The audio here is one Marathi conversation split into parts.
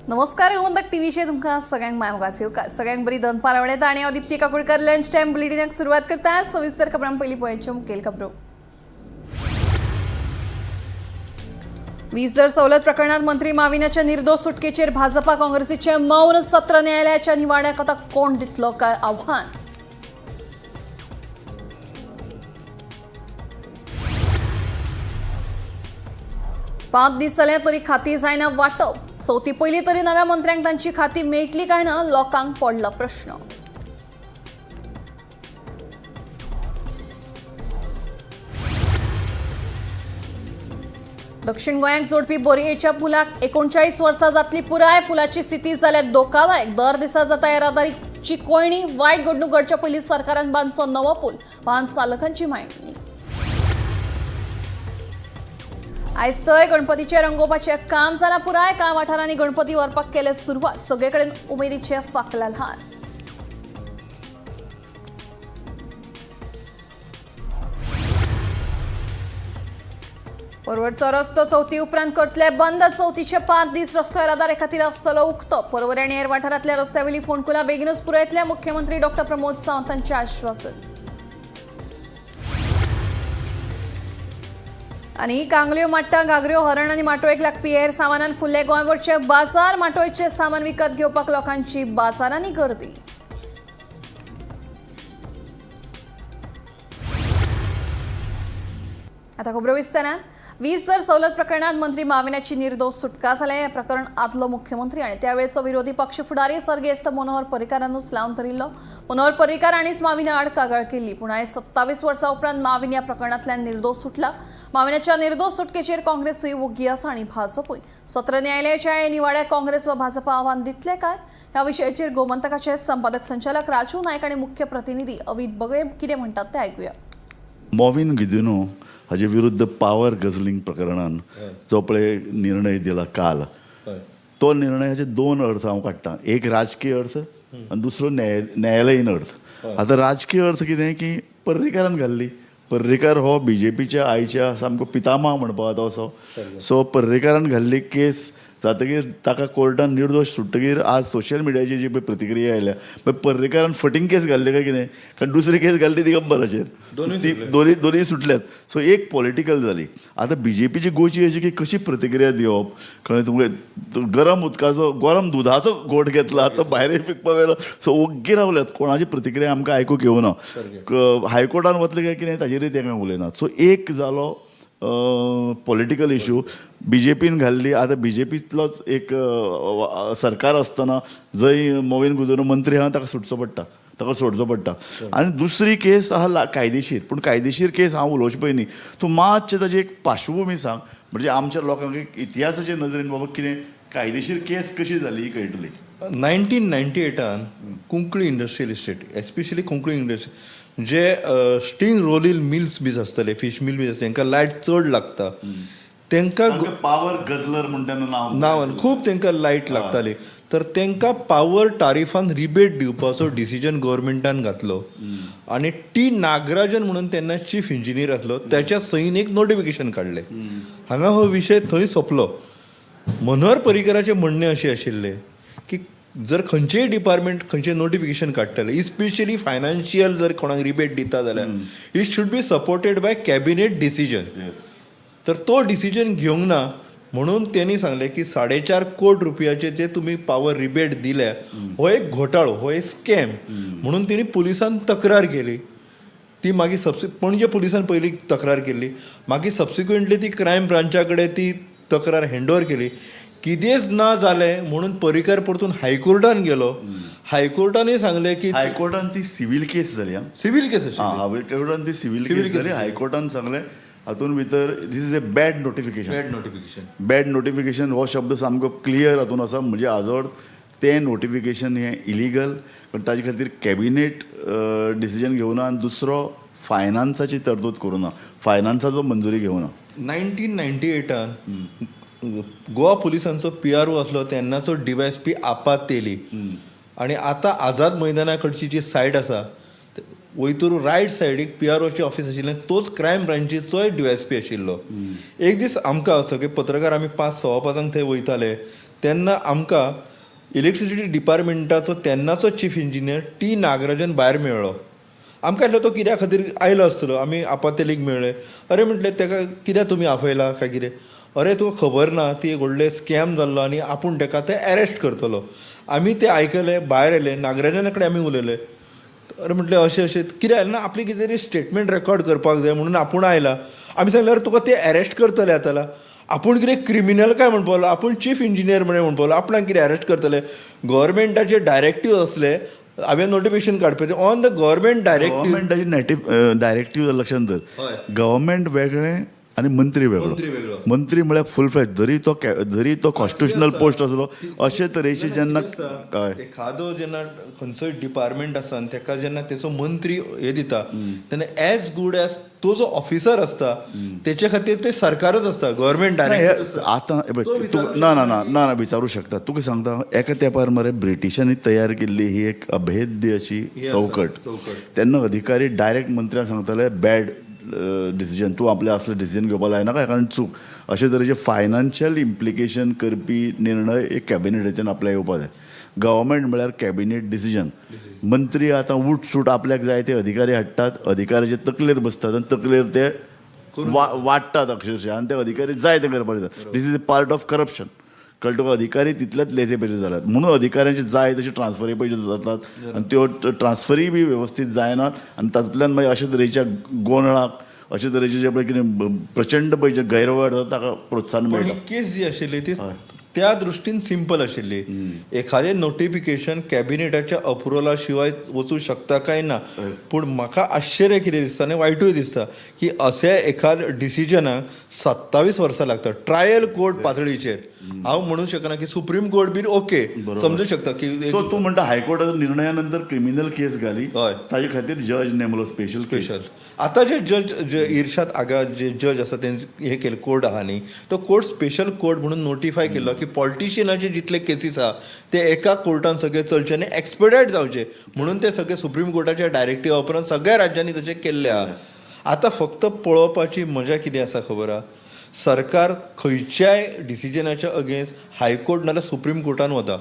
नमस्कार गोमंतक टीव्हीचे तुमका सगळ्यांक मायमोगास येवकार सगळ्यांक बरी दनपार आवडत आणि हांव दीप्ती काकोडकर लंच टाइम बुलेटिनाक सुरवात करता सविस्तर खबरां पयलीं पळोवच्यो मुखेल खबरो 20 दर सवलत प्रकरणात मंत्री माविनाच्या निर्दोष सुटकेचेर भाजपा काँग्रेसीचे मौन सत्र न्यायालयाच्या निवाड्याक आतां कोण दितलो काय आव्हान पांच दीस जाले तरी खाती जायना वाटप चौथी पयली तरी नव्या मंत्र्यांक तांची खाती मेळटली काय ना लोकांक पडला प्रश्न दक्षिण गोंयांक जोडपी बोरयेच्या पुलाक 39 वर्सां जातली पुराय पुलाची स्थिती जाल्यार धोकादायक दर दिसा जाता येरादारीची कोयणी वायट घडणूक घडच्या पयलीं सरकारान बांदचो नवो पूल वाहन चालकांची मागणी आयज थंय गणपतीचे रंगोवपाचें काम जालां पुराय कांय वाठारांनी गणपती व्हरपाक केले सुरवात सगळे कडेन उमेदीचे फाकला ल्हार परवडचो रस्तो चवथी उपरांत करतले बंद चवथीचे 5 दीस रस्तो येरादारी खातीर आसतलो उक्तो परवरे आनी हेर वाठारांतल्या रस्त्यावेली फोंडकुलां बेगीनूच पुरयतले मुख्यमंत्री डॉ प्रमोद सावंतांचें आश्वासन आणि कांगल्यो माट्टा गागऱ्यो हरण आनी माटोळेक लागपी हेर सामानान फुल्ले गोंयभरचे बाजार माटोळेचे सामान विकत घेवपाक लोकांची बाजारांनी गर्दी आता खबरो विस्तारान 20 दर सवलत प्रकरणात मंत्री माविनाची निर्दोष सुटका जाल्या हे प्रकरण आदलो मुख्यमंत्री आणि त्यावेळेचो विरोधी पक्ष फुडारी सर्गेस्त मनोहर पर्रीकारानूच लावन धरिल्लो मनोहर पर्रीकार आनीच माविना आड कागाळ केल्ली पूण आयज 27 वर्सां उपरांत माविन ह्या प्रकरणांतल्यान निर्दोष सुटला माविनाच्या निर्दोष सुटकेचेर काँग्रेसूय वोग्गी आसा आनी भाजपूय सत्र न्यायालयाच्या निवाड्याक काँग्रेस वा भाजपा आव्हान दितले काय ह्या विशयाचेर गोमंतकाचे संपादक संचालक राजू नायक आणि मुख्य प्रतिनिधी अवित बगळे कितें म्हणटात ते आयकुया मॉविन गिदिनो हाजे विरुद्ध पावर गझलिंग प्रकरणान जो पळय निर्णय दिला काल तो निर्णयाचे दोन अर्थ हांव काडटां एक राजकीय अर्थ आनी दुसरो न्यायालयीन अर्थ आतां राजकीय अर्थ कितें की पर्रीकारान घाल्ली पर्रीकार हो बीजेपीच्या आयच्या सामको पितामह म्हणपा तसो सो पर्रीकारान घाल्ली केस जातकीर ताका कोर्टान निर्दोश सुट्टकीर आज सोशल मिडियाची जी पळय प्रतिक्रिया आयल्या मागीर पर्रीकारान फटींग केस घाल्ली काय कितें कारण दुसरी केस घाल्ली दिगंबराचेर दोनूय सुटल्यात सो एक पॉलिटिकल जाली आतां बीजेपीची गोंयची अशी की कशी प्रतिक्रिया दिवप कळ्ळें तुमकां गरम उदकाचो गरम दुदाचो घोट घेतला तो भायर पिकपा वेलो सो ओग्गी रावल्यात कोणाची प्रतिक्रिया आमकां आयकूंक येवना हायकोर्टान वतले काय कितें ताजेरूय ते कांय उलयनात सो एक जालो पॉलिटिकल इशू बीजेपीन घाल्ली आतां बीजेपींतलोच एक सरकार आसतना जंय मॉविन गुदिनो मंत्री आहा ताका सुटचो पडटा ताका सोडचो पडटा आनी दुसरी केस आहा कायदेशीर पूण कायदेशीर केस हांव उलोवचे पयलीं तूं मातशें ताची एक पार्श्वभूमी सांग म्हणजे आमच्या लोकांक एक इतिहासाच्या नदरेन बाबा कितें कायदेशीर केस कशी जाली ही कळटली 1998 Cuncolim industrial estate especially Cuncolim industry जे स्टींग रोलील मिल्स बीज आसतले फिश मिल बीज तांकां लायट चड लागता तांकां पावर गजलर म्हणटा नांवान खूब तांकां लायट लागताली तर तांकां पावर टारिफान रिबेट दिवपाचो डिसिजन गव्हर्मेंटान घातलो आनी टी नागराजन म्हणून तेन्ना चीफ इंजिनियर आसलो त्याच्या सईन एक नोटिफिकेशन काडलें हांगा हो विशय थंय सोंपलो मनोहर पर्रीकाराचें म्हणणें अशें आशिल्लें की जर खंयचेय डिपार्टमेंट खंयचें नोटिफिकेशन काडटले इस्पेशली फायनान्शियल जर कोणाक रिबेट दिता जाल्यार it should be supported by cabinet decision तर तो डिसिजन घेवंक ना म्हणून त्यांनी सांगले की 4.5 कोटी रुपयाचे जे तुम्ही पावर रिबेट दिल्या हो एक घोटाळो हो एक स्कॅम म्हणून त्यांनी पुलिसान तक्रार केली ती मागीर पणजे पुलिसान पयली तक्रार केली मागीर सबसिक्वेंटली ती क्रायम ब्रांचा कडेन ती तक्रार हँडओव्हर केली कितेंच ना जालें म्हणून पर्रीकार परतून हायकोर्टान गेलो हायकोर्टानूय सांगलें की हायकोर्टान ती सिव्हील केस जाली सिव्हील केस हायकोर्टान ती सिव्हील केस जाली हायकोर्टान सांगलें हातून भितर this is a bad notification हो शब्द सामको क्लियर हातून आसा म्हणजे आजोड तें नोटिफिकेशन हें इलिगल पण ताजे खातीर कॅबिनेट डिसिजन घेवना आनी दुसरो फायनान्साची तरतूद करूना फायनान्साचो मंजुरी घेवना 1998 गोवा पुलिसांचो PRO आसलो तेन्नाचो DYSP आपात तेली आनी आतां आझाद मैदाना कडची जी सायड आसा वयतरू रायट सायडीक PROचें ऑफिस आशिल्लें तोच क्रायम ब्रांचीचोय DYSP आशिल्लो एक दीस आमकां सगळे पत्रकार आमी 5:15 थंय वयताले तेन्ना आमकां इलेक्ट्रिसिटी डिपार्टमेंटाचो तेन्नाचो चीफ इंजिनियर टी नागराजन भायर मेळ्ळो. आमकां आसलो तो कित्या खातीर आयलो आसतलो. आमी आपातेलीक मेळ्ळे. अरे म्हटलें ताका कित्याक तुमी आपयला काय कितें. अरे तुका खबर ना ती एक व्हडले स्कॅम जाल्लो आनी आपूण ताका ते अरेस्ट करतलो. आमी ते आयकले, भायर येले, नागराजना कडेन आमी उलयले. अरे म्हटलें अशें अशें कितें आयलें ना, आपली कितें तरी स्टेटमेंट रेकॉर्ड करपाक जाय म्हणून आपूण आयला. आमी सांगलें अरे तुका ते अरेस्ट करतले आतां. आपूण कितें क्रिमिनल काय म्हण पावलो, आपूण चीफ इंजिनियर म्हण पावलो, आपणाक कितें अरेस्ट करतले. गव्हर्मेंटाचे डायरेक्टीव असले, हांवें नोटिफिकेशन काडपाचें ऑन द गव्हर्मेंट डायरेक्टीव. गव्हर्मेंटाची डायरेक्टीव लक्षांत दर, गव्हर्मेंट वेगळें आनी मंत्री वेगळो. मंत्री म्हळ्यार फूल फ्लॅज, जरी तो कॉन्स्टिट्युशनल पोस्ट आसलो अशे तरेचे जेन्ना काय एखादो जेन्ना खंयचोय डिपार्टमेंट आसा आनी ताका जेन्ना तेचो मंत्री हे दिता तेन्ना एज गूड एज तो जो ऑफिसर आसता तेचे खातीर ते सरकारच आसता, गव्हर्मेंट डायरेक्ट. आतां ना ना ना ना विचारूं शकता. तुका सांगता एका तेंपार मरे ब्रिटिशांनी तयार केल्ली ही एक अभेद्य अशी चौकट. तेन्ना अधिकारी डायरेक्ट मंत्र्यांक सांगताले बॅड डिसिजन, तूं आपलें असलें डिसिजन घेवपाक लायनाका कारण चूक. अशे तरेचे फायनान्शियल इम्प्लिकेशन करपी निर्णय एक कॅबिनेटाच्यान आपल्याक येवपाक जाय. गव्हर्मेंट म्हळ्यार कॅबिनेट डिसिजन. मंत्री आतां उठ सूट आपल्याक जाय ते अधिकारी हाडटात, अधिकाऱ्याचे तकलेर बसतात आनी तकलेर ते वाडटात अक्षरशा आनी ते अधिकारी जाय ते करपाक दितात. This is a part of corruption. कळ्ळें तुका. अधिकारी तितलेच लेजे पेजे जाल्यात म्हणून अधिकाऱ्यांचे जाय तशी ट्रान्सफरी पयशे जातात आनी त्यो ट्रान्सफरी बी वेवस्थीत जायनात आनी तातूंतल्यान मागीर अशे तरेच्या गोंधळाक, अशे तरेचे जे पळय कितें प्रचंड पळय जे गैरव्यवहार जाता ताका प्रोत्साहन मेळटा. केस जी आशिल्ली ती त्या दृश्टीन सिंपल आशिल्ली. एखादें नोटिफिकेशन कॅबिनेटाच्या अप्रुवला शिवाय वचूं शकता काय ना. पूण म्हाका आश्चर्य कितें दिसता आनी वायटूय दिसता की अशें एखाद डिसिजनाक 27 वर्सां लागतात ट्रायल कोर्ट पातळीचेर. हांव म्हणूंक शकना की सुप्रीम कोर्ट बी ओके समजू शकता की सो तूं म्हणटा हायकोर्टाच्या निर्णया नंतर क्रिमिनल केस घाली, ताजे खातीर जज नेमलो स्पेशल. आतां जे इर्शाद आगा जे जज आसा तेंचे हे केलें कोर्ट आहा न्ही, तो कोर्ट स्पेशल कोर्ट म्हणून नोटिफाय केल्लो की पॉलिटिशियनाचे जितले केसीस आहा ते एका कोर्टान सगळे चलचे आनी एक्सपेडायट जावचे म्हणून ते सगळे सुप्रीम कोर्टाच्या डायरेक्टिव्हा उपरांत सगळ्या राज्यांनी तशें केल्ले आहा. आतां फक्त पळोवपाची मजा कितें आसा खबर आहा, सरकार खंयच्याय डिसिजनाच्या अगेन्स्ट हायकोर्ट नाल्यार सुप्रीम कोर्टान वता.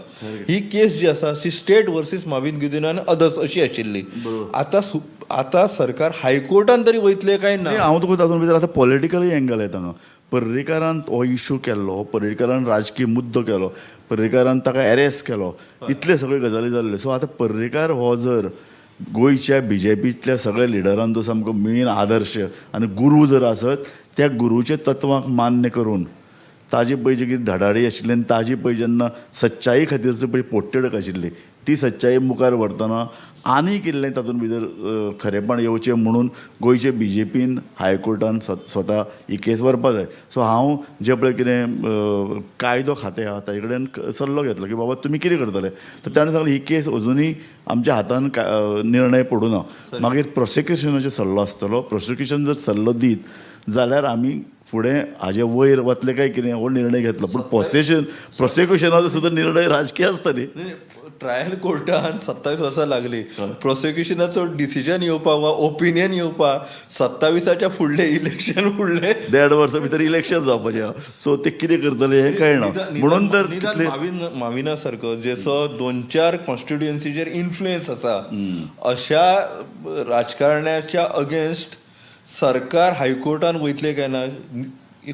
ही केस जी आसा ती स्टेट वर्सीस माविन गुदिनो आनी अदर्स अशी आशिल्ली. आतां सरकार हायकोर्टान तरी वयतले काय ना. हांव तुका तातूंत भितर आतां पॉलिटिकलूय एंगल येता हांगा. पर्रीकारान हो इशू केल्लो, पर्रीकारान राजकीय मुद्दो केलो, पर्रीकारान ताका अरेस्ट केलो, इतले सगळे गजाली जाल्ले. सो आतां पर्रीकार हो जर गोंयच्या BJPतल्या सगळ्या लिडरान जो सामको मेन आदर्श आनी गुरू जर आसत, त्या गुरूचे तत्वांक मान्य करून ताजी पळय जी कितें धडाडी आशिल्ली आनी ताजी पळय जेन्ना सच्चाई खातीरचो पळय पोटतिडक आशिल्ली ती सच्चाई मुखार व्हरतना आनी कितलें तातूंत भितर खरेपण येवचें म्हणून गोंयचे BJPन हायकोर्टान स्वता ही केस व्हरपाक जाय. सो हांव जे पळय कितें कायदो खातें आहा ताजे कडेन सल्लो घेतलो की बाबा तुमी कितें करतले. तर ताणें सांगलें ही केस अजुनूय आमच्या हातान निर्णय पडूं ना. मागीर प्रोसिक्युशनाचो सल्लो आसतलो. प्रोसिक्युशन जर सल्लो दीत जाल्यार आमी फुडें हाजे वयर वतले काय कितें हो निर्णय घेतलो. पूण प्रोसिक्युशनाचो सुद्दां निर्णय राजकीय आसता न्ही. ट्रायल कोर्टान 27 वर्सां लागली. प्रोसिक्युशनाचो डिसिजन येवपाक वा ओपिनियन येवपाक 27च्या फुडले इलेक्शन फुडले 1.5 वर्सां भितर इलेक्शन जावपाचें. सो ते कितें करतले हें कळना. म्हणून तर माविना सारको जेचो 2-4 कॉन्स्टिट्युएन्सीचेर इन्फ्लुएन्स आसा अशा राजकारण्याच्या अगेन्स्ट सरकार हायकोर्टान वयतले काय ना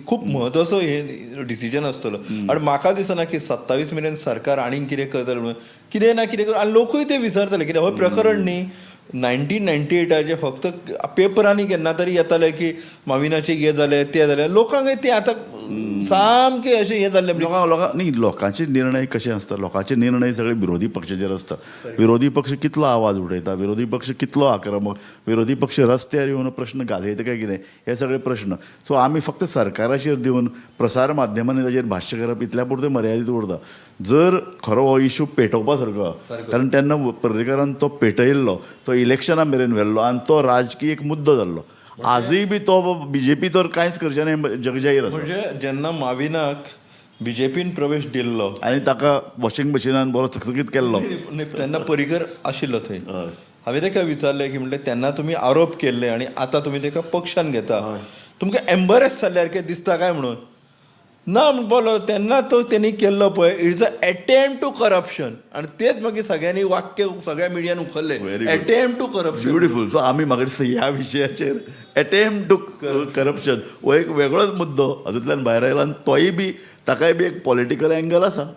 खूब म्हत्वाचो हे डिसिजन आसतलो. आनी म्हाका दिसना की 27 मेरेन सरकार आनीक कितें करतले म्हणून कितें ना कितें आनी लोकूय ते विचारतले कित्याक हो प्रकरण न्ही 1998चे फक्त पेपरांनी केन्ना तरी येताले की माविनाचे हे जाले ते जाले. लोकांक ते आतां सामके अशें हे जाल्ले. लोकांचे निर्णय कशे आसता, लोकांचे निर्णय सगळे विरोधी पक्षाचेर आसता. विरोधी पक्ष कितलो आवाज उठयता, विरोधी पक्ष कितलो आक्रमक, विरोधी पक्ष रस्त्यार येवन प्रश्न गाजयता काय कितें हे सगळे प्रश्न. सो आमी फक्त सरकाराचेर दिवन प्रसार माध्यमांनी ताचेर भाश्य करप इतल्या पुरते मर्यादीत उरता. जर खरो हो इशू पेटोवपा सारको कारण तेन्ना पर्रीकारान तो पेटयल्लो, तो इलेक्शना मेरेन व्हेल्लो आनी तो राजकीय एक मुद्दो जाल्लो. आजूय बी तो BJP तर कांयच करचे ना जगजाहीर आसा. म्हणजे जेन्ना माविनाक BJPन प्रवेश दिल्लो आनी ताका वॉशिंग मशिनान बरो चकचकीत केल्लो तेन्ना पर्रीकर आशिल्लो थंय. हांवें ताका विचारलें की म्हणलें तेन्ना तुमी आरोप केल्ले आनी आतां तुमी ताका पक्षान घेता, तुमकां एम्बरेस जाल्यार कितें दिसता काय म्हणून. ना बोलो तेन्ना तो त्यांनी केल्लो पळय it's a attempt to corruption आणि तेच मागीर सगळ्यांनी वाक्य सगळ्या मिडियान उखल्ले attempt to corruption. Beautiful. So आम्ही म्हाका दिसता ह्या विशयाचेर अटेम्प्ट टू करप्शन हो एक वेगळोच मुद्दो हातूंतल्यान भायर आयला आनी तोय बी ताकाय बी एक पॉलिटिकल एंगल आसा.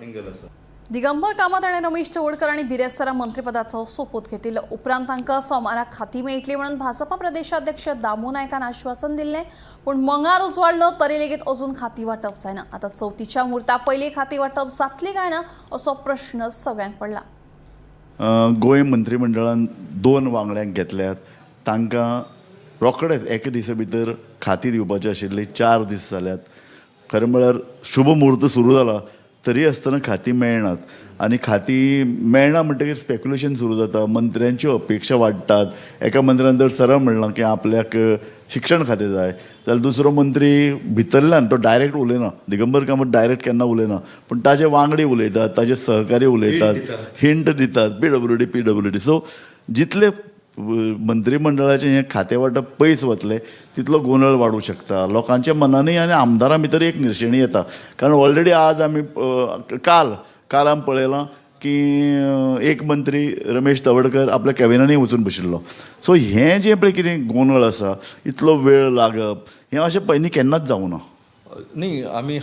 दिगंबर कामत आणि रमेश चवडकर आणि बिरेस्तारा मंत्रिपदाचो सोपूत घेतिल्लो. उपरांत तांकां सोमारा खाती मेळटली म्हणून भाजपा प्रदेशाध्यक्ष दामू नायकान आश्वासन दिल्लें, पूण मंगार उजवाडलो तरी लेगीत अजून खाती वांटप जायना. आतां चवथीच्या मुहूर्ता पयलीं खाती वांटप जातली काय ना असो प्रश्न सगळ्यांक पडला. गोंय मंत्रिमंडळान 2 वांगड्यांक घेतल्यात. तांकां रोखडेच एका दिसा भितर खाती दिवपाची आशिल्ली. 4 दीस जाल्यात. खरें म्हळ्यार शुभ मुहूर्त सुरू जाला तरी आसतना खाती मेळनात आनी खाती मेळना म्हणटकीर स्पेक्युलेशन सुरू जाता. मंत्र्यांच्यो अपेक्षा वाडटात. एका मंत्र्यान तर सरळ म्हणलां की आपल्याक शिक्षण खातें जाय जाल्यार दुसरो मंत्री भितरल्यान तो डायरेक्ट उलयना. दिगंबर कामत डायरेक्ट केन्ना उलयना, पूण ताजे वांगडी उलयतात, ताजे सहकारी उलयतात, हिंट दितात PWD. सो जितले मंत्रिमंडळाचें हें खातें वांटप पयस वतलें तितलो गोंधळ वाडूंक शकता. लोकांच्या मनांनी आनी आमदारां भितर एक निरशेणी येता. कारण ऑलरेडी आज आमी काल आमी पळयलां की एक मंत्री रमेश तवडकर आपल्या कॅबिनांनी वचून बशिल्लो. सो हें जें पळय कितें गोंधळ आसा, इतलो वेळ लागप, हें अशें पयलीं केन्नाच जावं ना. न्ही आमी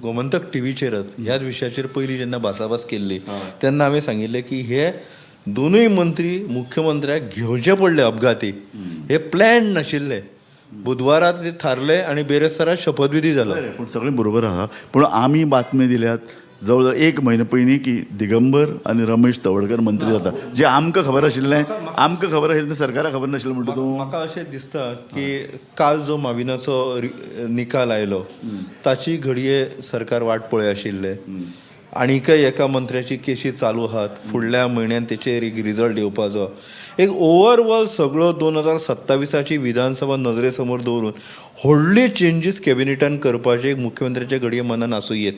गोमंतक टीव्हीचेरच ह्याच विशयाचेर पयलीं जेन्ना भासाभास केल्ली तेन्ना हांवें सांगिल्लें की हे दोनूय मंत्री मुख्यमंत्र्याक घेवचे पडले अपघाती. हे प्लॅन नाशिल्ले. बुधवारात ते थारले आणि बेरेस्ताराक शपथविधी जालो. पूण सगळें बरोबर आहा. पूण आमी बातमी दिल्यात जवळ जवळ 1 म्हयनो पयलीं की दिगंबर आनी रमेश तवडकर मंत्री जाता. जें आमकां खबर आशिल्लें तें सरकाराक खबर नाशिल्लें म्हणटा तूं. म्हाका अशें दिसता की काल जो माविनाचो निकाल आयलो ताची घडये सरकार वाट पळय आशिल्लें. आनीकय एका मंत्र्याची केशी चालू आहात. फुडल्या म्हयन्यान तेचेर एक रिजल्ट येवपाचो. एक ओवरऑल सगळो 2027ची विधानसभा नजरे समोर दवरून व्हडली चेंजीस कॅबिनेटान करपाचे एक मुख्यमंत्र्याच्या घडये मनान आसूं येत.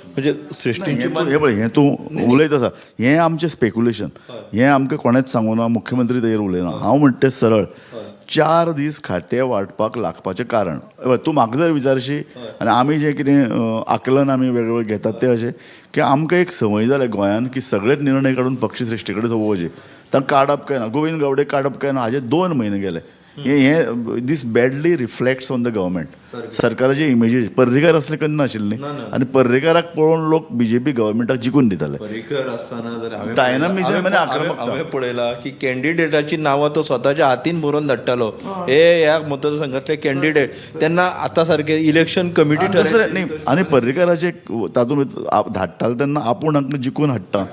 म्हणजे सृश्टींची हे पळय हें तूं उलयत आसा हें आमचें स्पेक्युलेशन. हें आमकां कोणेंच सांगूं ना. मुख्यमंत्री ताजेर उलयना. हांव म्हणटा तें सरळ 4 दीस खातें वांटपाक लागपाचें कारण. तूं म्हाका जर विचारशी आनी आमी जें कितें आकलन आमी वेगवेगळें घेतात तें अशें की आमकां एक संवय जाल्या गोंयांत की सगळेच निर्णय काडून पक्षश्रेश्ठी कडेन सोपोवचे. तांकां काडप काय ना, गोविंद गावडे काडप काय ना, हाजे 2 म्हयने गेले. हे दीस badly reflects on the government. सरकाराचे इमेजीस पर्रीकार असले कन्ना नाशिल्ले आनी पर्रीकाराक पळोवन लोक BJP गव्हर्मेंटाक जिखून दिताले. पर्रीकर आसतना डायनामिझम आनी आक्रमकता हांवें पळयलां की कॅन्डिडेटाची नांवां तो स्वताच्या हातीन बरोवन धाडटालो. ह्या मतदारसंघातले कॅन्डिडेट तेन्ना आतां सारके इलेक्शन कमिटी न्ही आनी पर्रीकाराचे तातूंत धाडटाले तेन्ना आपूण हांकां जिखून हाडटा.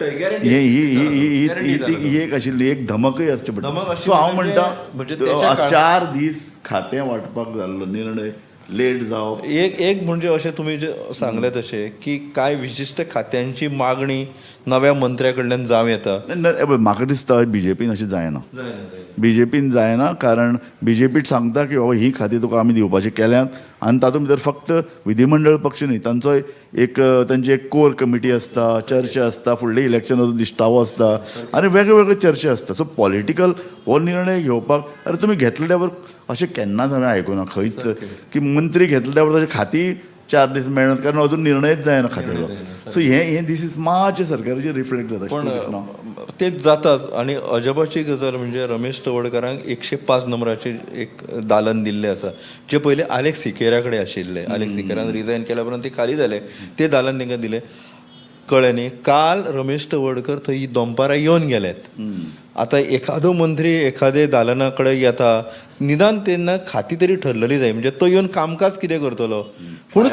ही एक आशिल्ली एक धमकय आसची पडटा. सो हांव म्हणटा 4 दीस खातें वांटपाक जाल्लो निर्णय लेट जावप. एक म्हणजे अशें तुमी जे सांगले तशें की कांय विशिश्ट खात्यांची मागणी नव्या मंत्र्या कडल्यान जावं येता. म्हाका दिसता BJPन अशें जायना. BJPन जायना कारण BJP सांगता की बाबा ही खातीं तुका आमी दिवपाचें केल्यांत आनी तातूंत भितर फक्त विधिमंडळ पक्ष न्ही तांचो तांची एक कोर कमिटी आसता, चर्चा आसता, फुडले इलेक्शनाचो दिश्टावो आसता आनी वेगळे वेगळे चर्चे आसता. सो पॉलिटिकल हो निर्णय घेवपाक अरे तुमी घेतले त्या अशें केन्नाच हांवें आयकुना खंयच की मंत्री घेतले त्या ताची खातीं 4 दीस मेळनात कारण अजून निर्णयच जायना खात्याचो. सो हें दीस इज मातशें सरकाराचेर रिफ्लेक्ट जाता. पण तेच जाताच. आनी अजबाची गजाल म्हणजे रमेश तवडकरांक 105 नंबराचें एक दालन दिल्लें आसा जे पयलीं आलेक्स सिकेरा कडेन आशिल्लें. आलेक्स सिकेरान रिजायन केल्या उपरांत ते खाली जाले. ते दालन तांकां दिलें. कळ्ळें न्ही. काल रमेश तवडकर थंय दनपारां येवन गेल्यात. आतां एखादो मंत्री एखादे दालना कडेन येता निदान तेन्ना खाती तरी ठरलेली जाय. म्हणजे तो येवन कामकाज कितें करतलो. पूण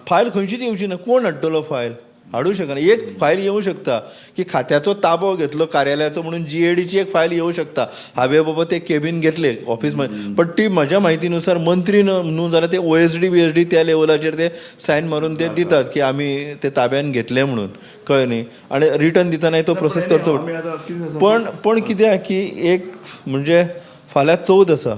फायल खंयचीच येवची ना. कोण हाडटलो फायल. हाडूं शकना. एक फायल येवं शकता की खात्याचो ताबो घेतलो कार्यालयाचो म्हणून GADची एक फायल येवं शकता. हांवें बाबा ते कॅबिन घेतले ऑफिस पण ती म्हज्या म्हायतीनुसार मंत्री न्हू जाल्यार ते OSD BSD त्या लेवलाचेर ते सायन मारून ते दितात की आमी ते ताब्यान घेतले म्हणून. कळ्ळें न्ही. आनी रिटर्न दितानाय तो प्रोसेस करचो. पण कितें की एक म्हणजे फाल्यां चवथ आसा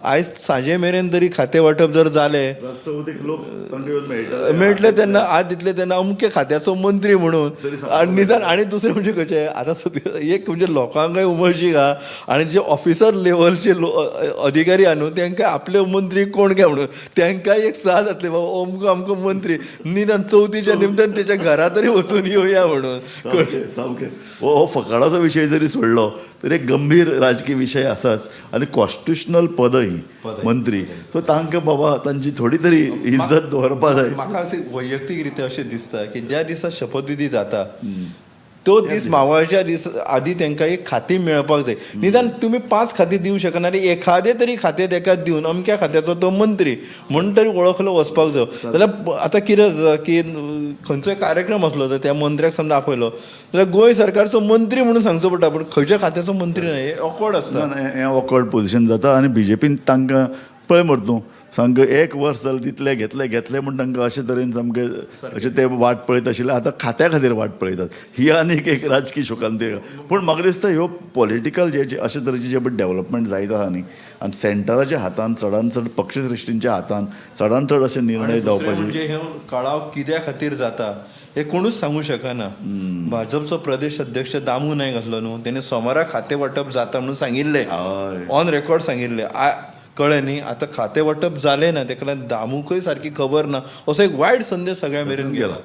आयज सांजे मेरेन तरी खातें वांटप जर जालें चवथीक लोक तांकां येवन मेळटा मेळटले तेन्ना आज दितले तेन्ना अमके खात्याचो मंत्री म्हणून आनी निदान आनी दुसरें म्हणजे कशें आतां एक म्हणजे लोकांकय उमळशीक आहा आनी जे ऑफिसर लेवलचे अधिकारी आहा न्हू तांकां आपले मंत्री कोण काय म्हणून तांकांय एक साथ जातले बाबा अमको आमको मंत्री निदान चवथीच्या निमतान तेच्या घरा तरी वचून येवया म्हणून सामकें हो फकाडाचो विशय जरी सोडलो तरी एक गंभीर राजकीय विशय आसाच आनी कॉन्स्टिट्युशनल पदय मंत्री सो तांकां बाबा तांची थोडी तरी इज्जत दवरपा जाय. म्हाका अशें वैयक्तीक रित्या अशें दिसता की ज्या दिसा शपथविधी जाता तो दीस मावळच्या दीस आदी तांकां एक खातें मेळपाक जाय. निदान तुमी 5 खातीं दिवं शकना एखादें तरी खातें ताका दिवन अमक्या खात्याचो तो मंत्री म्हणून तरी वळखलो वचपाक जाय. जाल्यार आतां कितें जाता की खंयचोय कार्यक्रम असलो तर त्या मंत्र्याक समजा आपयलो जाल्यार गोंय सरकारचो मंत्री म्हणून सांगचो पडटा पूण खंयच्या खात्याचो मंत्री न्हय हे ऑकवर्ड आसता. हें ऑकवर्ड पोजिशन जाता आनी बीजेपीन तांकां पळय मरे तूं सामकें 1 वर्स जालें घेतले म्हण तांकां अशे तरेन सामकें अशें ते वाट पळयत आशिल्ले आतां खात्या खातीर वाट पळयतात. ही आनीक एक राजकीय शोकांती. पूण म्हाका दिसता ह्यो पॉलिटिकल जे अशे तरेचे जे डेव्हलपमेंट जायत आहा न्ही आनी सेंटराच्या हातान चडान चड पक्षश्रेश्टींच्या हातान चडान चड अशे निर्णय जावपाचे. म्हणजे हे कळाव कित्या खातीर जाता हे कोणूच सांगू शकना. भाजपचो प्रदेश अध्यक्ष दामू नायक आसलो न्हू तेणे सोमारा खातें वांटप जाता म्हणून सांगिल्लें ऑन रेकॉर्ड सांगिल्लें. कळ्ळें न्ही आतां खातें वांटप जालें ना तेका लागून दामूकय सारकी खबर ना असो एक वायट संदेश सगळ्या मेरेन गेला.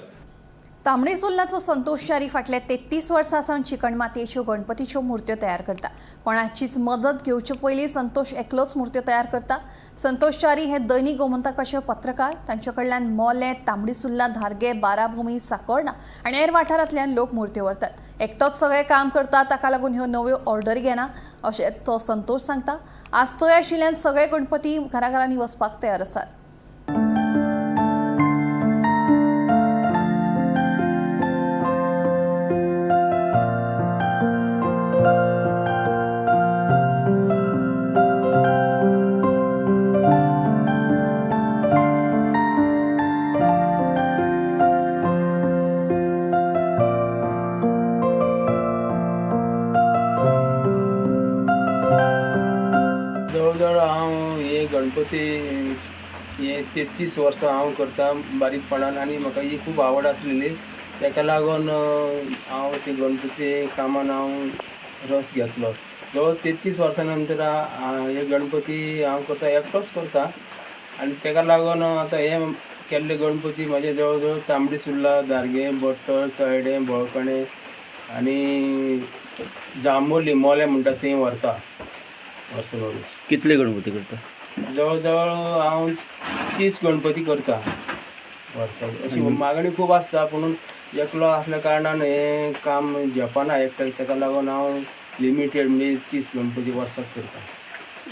तांबडी सुर्लाचो संतोष च्यारी फाटले 33 वर्सां सावन चिकण मातयेच्यो गणपतीच्यो मुर्त्यो तयार करता. कोणाचीच मदत घेवचे पयलीं संतोष एकलोच मुर्त्यो तयार करता. संतोष च्यारी हे दैनीक गोमंतकाचे पत्रकार. तांचे कडल्यान मोले, तांबडी सुर्ला, धारगे, बाराभूमी, साकोर्डा आनी हेर वाठारांतल्यान लोक मुर्त्यो व्हरतात. एकटोच सगळें काम करता ताका लागून ह्यो नव्यो ऑर्डरी घेना अशें तो संतोष सांगता. आज थंय आशिल्ल्यान सगळे गणपती घराघरांनी वचपाक तयार आसात. जवळ हांव हे गणपती हे 33 वर्सां हांव करता बारीकपणान आनी म्हाका ही खूब आवड आसलेली. ताका लागून हांव ती गणपती कामान हांव रस घेतलो. जवळ 33 वर्सां नंतर हे गणपती हांव करता एकटोच करता आनी ताका लागून आतां हे केल्ले गणपती म्हाजे जवळ जवळ तांबडी सुर्ला, धारगे, बट्टळ, तळडे, बळकणे आनी जांबोली मोले म्हणटा थंय व्हरता वर्स भरून. कितले गणपती करता? जवळ जवळ हांव 30 गणपती करता वर्साक. अशी मागणी खूब आसता पूण एकलो आसल्या कारणान हें काम झेपना एकट्याक. ताका लागून हांव लिमिटेड म्हणजे 30 गणपती वर्साक करता.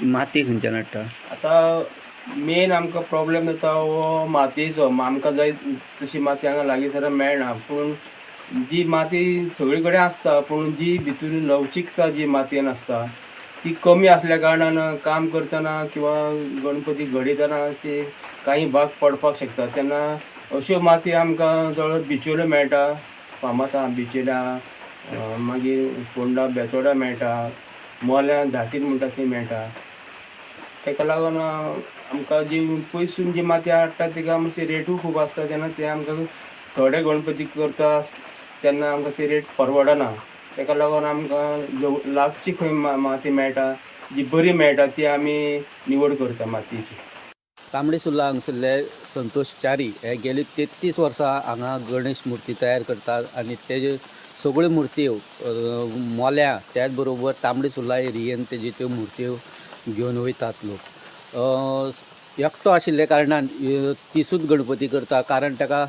माती खंयच्यान हाडटा? आतां मेन आमकां प्रॉब्लेम जाता हो मातयेचो. आमकां जाय तशी माती हांगा लागींसर मेळना. पूण जी माती सगळे कडेन आसता पूण जी भितर लवचीकता जी मातयेन आसता ती कमी असल्या कारणान काम करतना किंवा गणपती घडयतना ते काही भाग पडपाक शकता. तेन्ना अश्यो माती आमकां जवळ बिचोल्यो मेळटा, फामाद आहा बिचोल्या, मागीर फोंडा बेतोडा मेळटा, मोल्या धाटीन म्हणटा ती मेळटा. ताका लागून आमकां जी पयसून जी माती हाडटा तिका मातशी रेटूय खूब आसता. तेन्ना ते आमकां थोडे गणपती करता तेन्ना आमकां ती रेट परवडना. ताका लागून आमकां लागची खंय माती मेळटा जी बरी मेळटा ती आमी निवड करता मातयेची. तांबडी सुर्ला हांगसरले संतोष च्यारी हे गेली 33 वर्सां हांगा गणेश मुर्ती तयार करतात आनी तेजे सगळ्यो मुर्त्यो मोल्या त्याच बरोबर तांबडी सुर्ला एरियेन तेजे त्यो मुर्त्यो घेवन वयतात लोक. एकटो आशिल्ले कारणान 30च गणपती करता. कारण ताका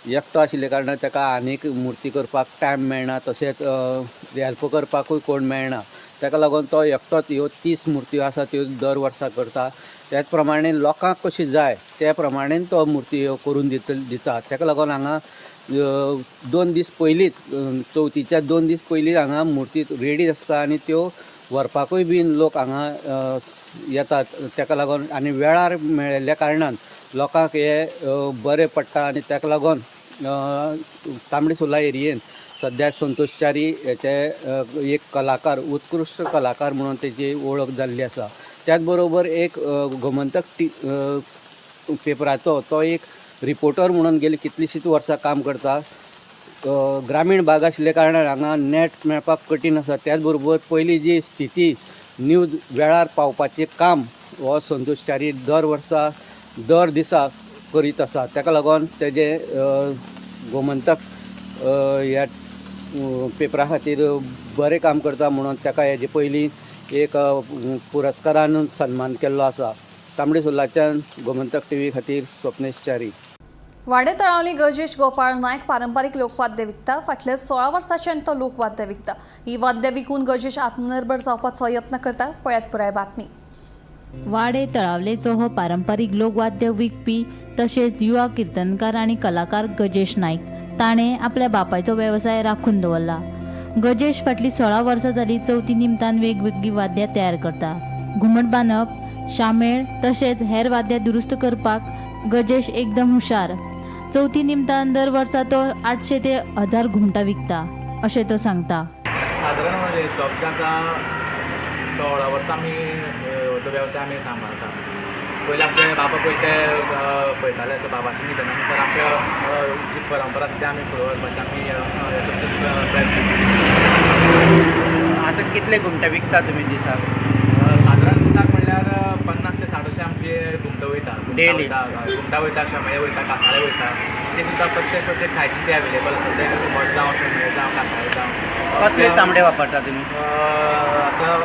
एकटो आशिल्ले कारणान ताका आनीक मुर्ती करपाक टायम मेळना, तशेंच हेल्प करपाकूय कोण मेळना. ताका लागून तो एकटोच ह्यो 30 मुर्त्यो आसा त्यो दर वर्सा करता. त्याच प्रमाणे लोकांक कशी जाय त्या प्रमाणेन तो मुर्ती ह्यो करून दिता. ताका लागून हांगा 2 दीस पयलींच चवथीच्या 2 दीस पयलींच हांगा मुर्ती रेडी आसता आनी त्यो व्हरपाकूय बीन लोक हांगा येतात. ताका लागून आनी वेळार मेळिल्ल्या कारणान लोकांक हे बरें पडटा आनी ताका लागून तांबडी सुर्ला एरियेन सध्या संतोष च्यारी याचे एक कलाकार, उत्कृश्ट कलाकार म्हणून तेची ओळख जाल्ली आसा. त्याच बरोबर एक गोमंतक पेपराचो तो एक रिपोर्टर म्हणून गेली कितलीशींच वर्सां काम करता. ग्रामीण भाग आशिल्ल्या कारणान हांगा नेट मेळपाक कठीण आसा. त्याच बरोबर पयली जी स्थिती न्यूज वेळार पावपाचें काम हो संतोष च्यारी दर दिसा करीत आसा. ताका लागून तेजे गोमंतक ह्या पेपरा खातीर बरें काम करता म्हणून ताका हेजे पयलीं एक पुरस्कारान सन्मान केल्लो आसा. तांबडी सुर्लाच्यान गोमंतक टीव्ही खातीर स्वप्नेश च्यारी. वाडे तळावली गजेश गोपाळ नायक पारंपारीक लोकवाद्य विकता. फाटल्या 16 वर्सांच्यान तो लोकवाद्य विकता. ही वाद्य विकून गजेश आत्मनिर्भर जावपाचो यत्न करता. पळयात पुराय बातमी. वाडे तळावलेचो हो पारंपारीक लोकवाद्य विकपी तशेंच युवा कीर्तनकार आनी कलाकार गजेश नायक. ताणें आपल्या बापायचो वेवसाय राखून दवरला. गजेश फाटलीं 16 वर्सां जालीं चवथी निमतान वेगवेगळी वाद्यां तयार करता. घुमट बांदप, शामेळ तशेंच हेर वाद्यां दुरुस्त करपाक गजेश एकदम हुशार. चवथी निमतान दर वर्सा तो 800 ते 1000 घुमटां विकता अशें तो सांगता. सादारण म्हणजे शॉप आसा 16 वर्सां आमी हो वेवसाय आमी सांबाळटा. पयलीं आमचे बाबा पळयताले असो बाबाची निधना नंतर आमच्या जी परंपरा आसा ती आमी फुडें व्हरपाची आमी प्रयत्न. आतां कितले घुमटां विकता तुमी दिसाक? सादारण दिसाक म्हणल्यार 50 ते 60 अशे आमचे घुमटां वयता. Daily? घुमटां वयता, शामेळे वयता, कासाळे वयता. ते सुद्दां प्रत्येक सायजीन ते अवेलेबल आसा. ते घुमट जावं, शामेळे जावं, कासाळे जावं. कसले तांबडे वापरता तुमी? आतां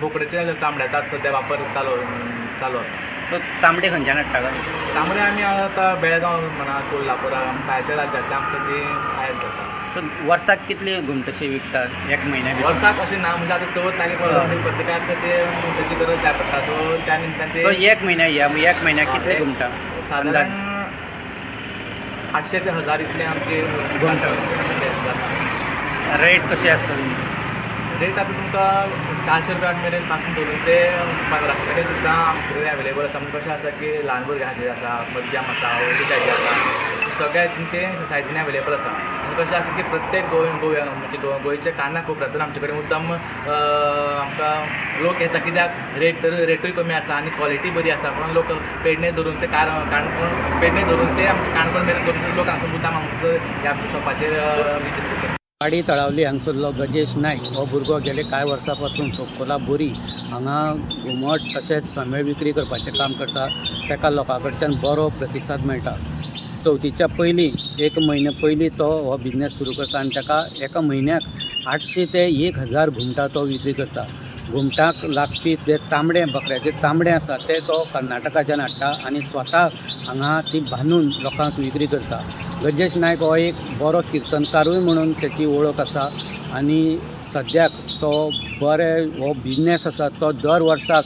बोकडेचे चामड्याचाच सध्या वापर चालू आसा. सो तांबडे खंयच्यान हाडटा काय? चामडे आमी आतां बेळगांव म्हणा, कोल्हापुरा, भायरच्या राज्यांतले आमकां ती आयज जाता. सो वर्साक कितले घुमटशे विकतात एक म्हयन्याक? वर्साक अशें ना, म्हणजे आतां चवथ लागीं पडटा प्रत्येकाक ते ताची गरज जाय पडटा. सो त्या निमतान सो ते एक म्हयन्याक कितले घुमटां? सादारण 800 ते 1000 इतले आमचे घुमटां जाता. रेट कशी आसता तुमची? रेट आतां तुमकां 400 रुपया मेरेन पासून धरून ते 1500 मेरेन सुद्दां आमचे कडेन अवेलेबल आसा. म्हणजे कशें आसा की ल्हान भुरग्यां खातीर आसा, मध्यम आसा, व्हडली सायजी आसा, सगळ्या ते सायजीन अवेलेबल आसा. म्हणजे कशें आसा की प्रत्येक गोंया म्हणजे गोंयच्या काना कोपऱ्यांतून आमचे कडेन मुद्दाम आमकां लोक येता. कित्याक रेटूय कमी आसा आनी क्वॉलिटी बरी आसा. म्हणून लोक पेडणे धरून ते काणकोण पेडणे धरून ते आमचे काणकोण मेरेन धरून लोक हांगा मुद्दाम आमचो ह्या शॉपाचेर विजीट करतात. वाडी तळावली हांगसरलो गजेश नायक हो भुरगो गेले कांय वर्सां पासून कोल्हापुरी हांगा घुमट तशेंच शामेळ विक्री करपाचें काम करता. ताका लोकां कडच्यान बरो प्रतिसाद मेळटा. चवथीच्या पयलीं एक म्हयने पयलीं तो हो बिझनेस सुरू करता आनी ताका एका म्हयन्याक 800 ते 1000 घुमटां तो विक्री करता. घुमटाक लागपी जे तांबडे बकऱ्याचे तांबडे आसा ते तो कर्नाटकाच्यान हाडटा आनी स्वता हांगा ती बांदून लोकांक विक्री करता. गजेश नायक हो एक बरो कीर्तनकारूय म्हणून त्याची ओळख आसा आनी सद्याक तो हो बिझनेस आसा तो दर वर्साक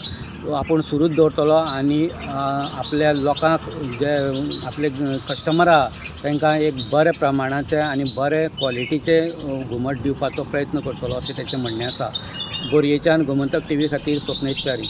आपूण सुरूच दवरतलो आनी आपल्या लोकांक जे आपले कस्टमर आहा तांकां एक बरे प्रमाणाचे आनी बरे क्वॉलिटीचे घुमट दिवपाचो प्रयत्न करतलो अशें तेचें म्हणणें आसा. बोरयेच्यान गोमंतक टीव्ही खातीर स्वप्नेश च्यारी.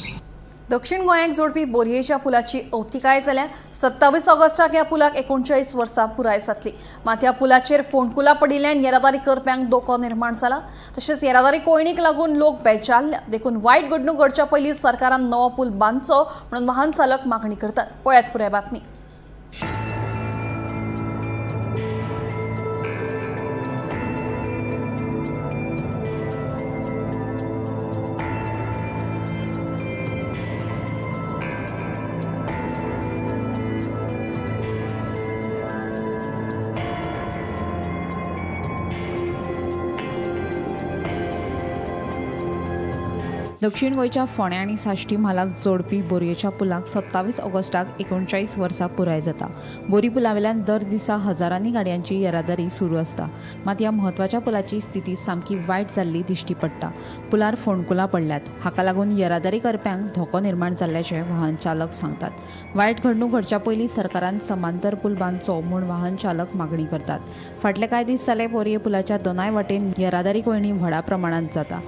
दक्षिण गोंयाक जोडपी बोरयेच्या पुलाची अवतिकाय जाल्या. 27 ऑगस्टाक ह्या पुलाक 39 वर्सां पुराय जातली. मात ह्या पुलाचेर फोंडकुलां पडिल्ल्यान येरादारी करप्यांक धोको निर्माण जाला. तशेंच येरादारी कोयणीक लागून लोक बेजारल्या. देखून वायट घडणूक घडच्या पयलीं सरकारान नवो पूल बांदचो म्हणून वाहन चालक मागणी करतात. पळयात पुराय बातमी. दक्षिण गोंयच्या फोंड्या आनी साश्टी म्हालाक जोडपी बोरयेच्या पुलाक 27 ऑगस्टाक 39 वर्सां पुराय जाता. बोरी पुलावेल्यान दर दिसा हजारांनी गाडयांची येरादारी सुरू आसता. मात ह्या म्हत्वाच्या पुलाची स्थिती सामकी वायट जाल्ली दिश्टी पडटा. पुलार फोंडकुलां पडल्यात. हाका लागून येरादारी करप्यांक धोको निर्माण जाल्ल्याचे वाहन चालक सांगतात. वायट घडणूक घडच्या पयलीं सरकारान समांतर पूल बांदचो म्हूण वाहन चालक मागणी करतात. फाटले कांय दीस जाले बोरये पुलाच्या दोनाय वटेन येरादारी कोयणी व्हडा प्रमाणांत जाता.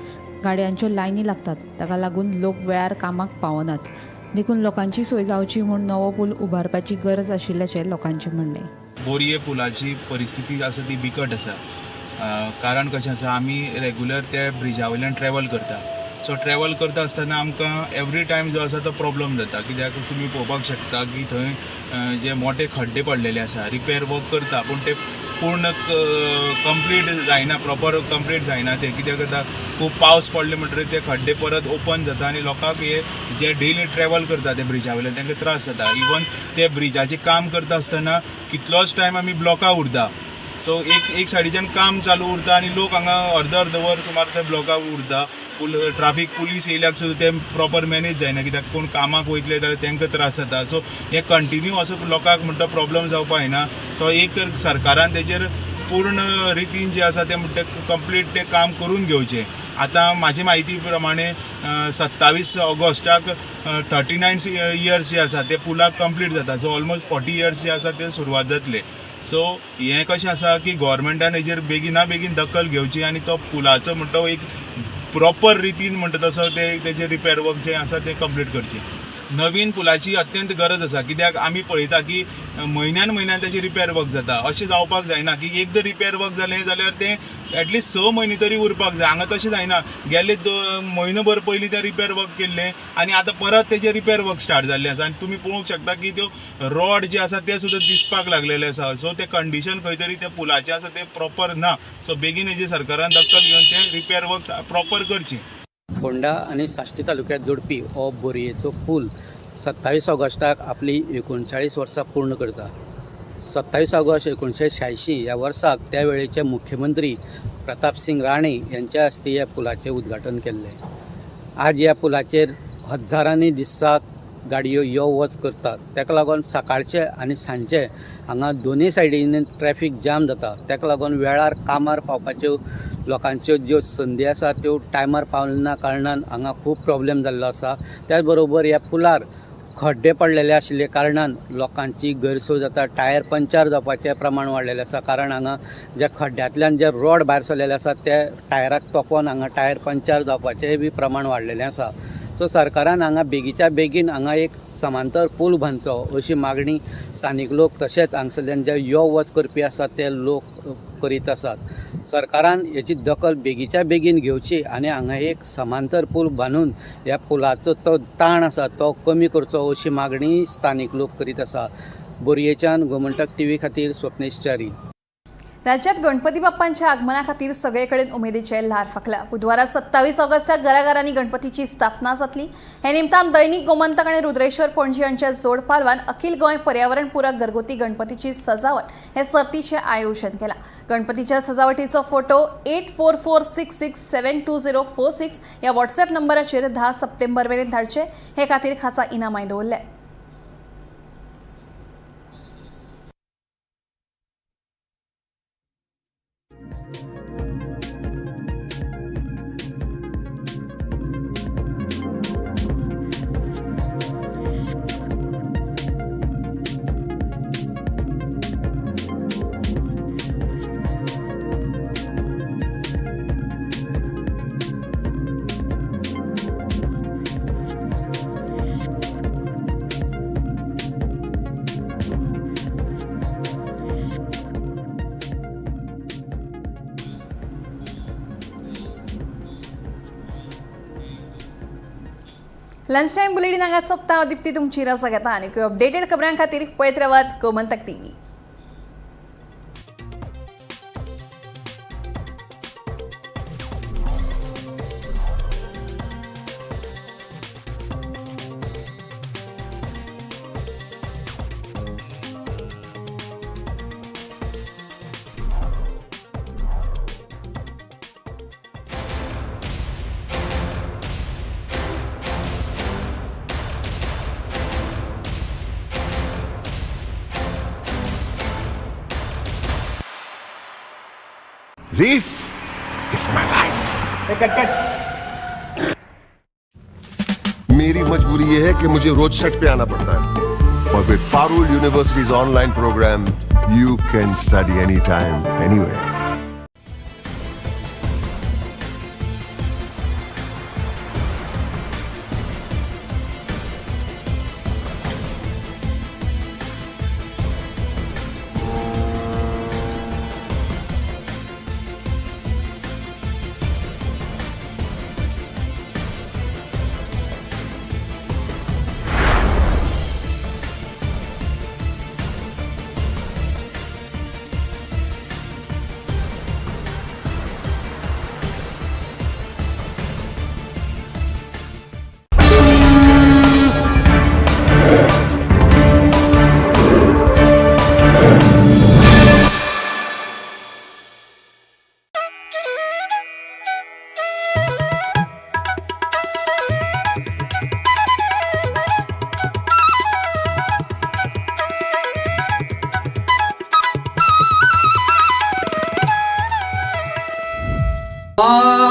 गाडयांच्यो लायनी लागतात. ताका लागून लोक वेळार कामाक पावनात. देखून लोकांची सोय जावची म्हूण नवो पूल उबारपाची गरज आशिल्ल्याचें लोकांचें म्हणणें. बोरये पुलाची परिस्थिती आसा ती बिकट आसा. कारण कशें आसा, आमी रेगुलर त्या ब्रिजा वयल्यान ट्रॅवल करता. सो ट्रॅवल करता आसतना आमकां एवरी टायम जो आसा तो प्रॉब्लम जाता. कित्याक तुमी पळोवपाक शकता की थंय जे मोठे खड्डे पडलेले आसा, रिपेर वर्क करता पूण ते पूर्ण कंप्लीट जायना, प्रॉपर कंप्लीट जायना ते. कित्याक जाता, खूब पावस पडले म्हणटकीर ते खड्डे परत ओपन जाता आनी लोकांक हे जे डेली ट्रॅवल करता ते ब्रिजा वयल्यान तांकां त्रास जाता. इवन ते ब्रिजाचें काम करता आसतना कितलोच टायम आमी ब्लॉका उरता. सो एक सायडीच्यान काम चालू उरता आनी लोक हांगा अर्द वर सुमार ते ब्लॉकाक उरता. ट्राफीक पुलीस येयल्याक सुद्दां ते प्रॉपर मॅनेज जायना, कित्याक कोण कामाक वयतले जाल्यार तांकां त्रास जाता. सो हे कंटिन्यू असो लोकांक म्हणटा प्रॉब्लम जावपा जायना. तो एक तर सरकारान तेजेर पूर्ण रितीन जे आसा ते म्हणटा कंप्लीट ते काम करून घेवचें. आतां म्हाजी म्हायती प्रमाणे 27 ऑगस्टाक 39 इयर्स जे आसा ते पुलाक कंप्लीट जाता. सो ऑलमोस्ट 40 इयर्स जे आसा ते सुरवात जातले. सो हें कशें आसा की गोवोरमेंटान हेजेर बेगिना बेगीन दखल घेवची आनी तो पुलाचो म्हणटा एक प्रॉपर रितीन म्हणटा तसो तेजे रिपेर वर्क जे आसा ते कंप्लीट करचे. नवीन पुलाची अत्यंत गरज आसा, कित्याक आमी पळयता की म्हयन्यान तेजे रिपेर वर्क जाता. अशें जावपाक जायना की एकदां रिपेर वर्क जालें जाल्यार तें एटलिस्ट 6 म्हयने तरी उरपाक जाय. हांगा तशें जायना, गेले म्हयनोभर पयलीं तें रिपेर वर्क केल्लें आनी आतां परत तेजें रिपेर वर्क स्टार्ट जाल्लें आसा. आनी तुमी पळोवंक शकता की त्यो रॉड जे आसा ते सुद्दां दिसपाक लागलेले आसा. सो तें कंडिशन खंय तरी त्या पुलाचें आसा तें प्रॉपर ना. सो बेगीन हेजेर सरकारान दखल घेवन तें रिपेर वर्क प्रॉपर करचें. फोंडा आनी साश्टी तालुक्यांत जोडपी हो बोरयेचो पूल 27 ऑगस्टाक आपली 39 वर्सां पूर्ण करता. 27 ऑगस्ट 1986 ह्या वर्साक त्या वेळेचे मुख्यमंत्री प्रतापसिंग राणे यांच्या हस्ते ह्या पुलाचें उद्घाटन केल्लें. आज ह्या पुलाचेर हजारांनी दिसाक गाडयो यो वच करतात. ताका लागून सकाळचे आनी सांजचे हांगा दोनूय सायडीन ट्रॅफीक जाम जाता. ताका लागून वेळार कामार पावपाच्यो लोकांच्यो ज्यो संदी आसा त्यो टायमार पावना कारणान हांगा खूब प्रॉब्लेम जाल्लो आसा. त्याच बरोबर ह्या पुलार खड्डे पडलेले आशिल्ले कारणान लोकांची गैरसोय जाता. टायर पंक्चर जावपाचें प्रमाण वाडलेलें आसा, कारण हांगा ज्या खड्ड्यांतल्यान जे रॉड भायर सरलेले आसा ते टायराक तोपोवन हांगा टायर पंक्चर जावपाचें बी प्रमाण वाडलेलें आसा. सो सरकारान हांगा बेगीच्या बेगीन हांगा एक समांतर पूल बांदचो अशी मागणी स्थानीक लोक तशेंच हांगसरल्यान जे यो वच करपी आसात ते लोक करीत आसात. सरकारान हेची दखल बेगीच्या बेगीन घेवची आनी हांगा एक समांतर पूल बांदून ह्या पुलाचो तो ताण आसा तो कमी करचो अशी मागणी स्थानीक लोक करीत आसा. बोरयेच्यान गोमंतक TV खातीर स्वप्नेश च्यारी. राज्यात गणपती बाप्पांच्या आगमना खातीर सगळेकडेन उमेदीचे ल्हार फाकला. बुधवारा 27 ऑगस्टाक घराघरांनी गणपतीची स्थापना जातली. हे निमतान दैनिक गोमंतक आणि रुद्रेश्वर पणजी यांच्या जोड पालवान अखिल गोंय पर्यावरण पूरक घरगुती गणपतीची सजावट हे सर्तीचे आयोजन केला. गणपतीच्या सजावटीचो फोटो 8446672046 या व्हॉट्सॲप नंबराचेर 10 सप्टेंबर मेरेन धाडचे. हे खातीर खासा इनामाय दवरले. लंच टाइम बुलेटिन हांगा सोंपता. दिप्ती तुमची रजा घेता आनी अपडेटेड खबरां खातीर पळयत रावात Gomantak TV. This is my life. मेरी मजबूरी ये है कि मुझे रोज सेट पे आना पड़ता है और with Parul universities online programme you can study any time anywhere. A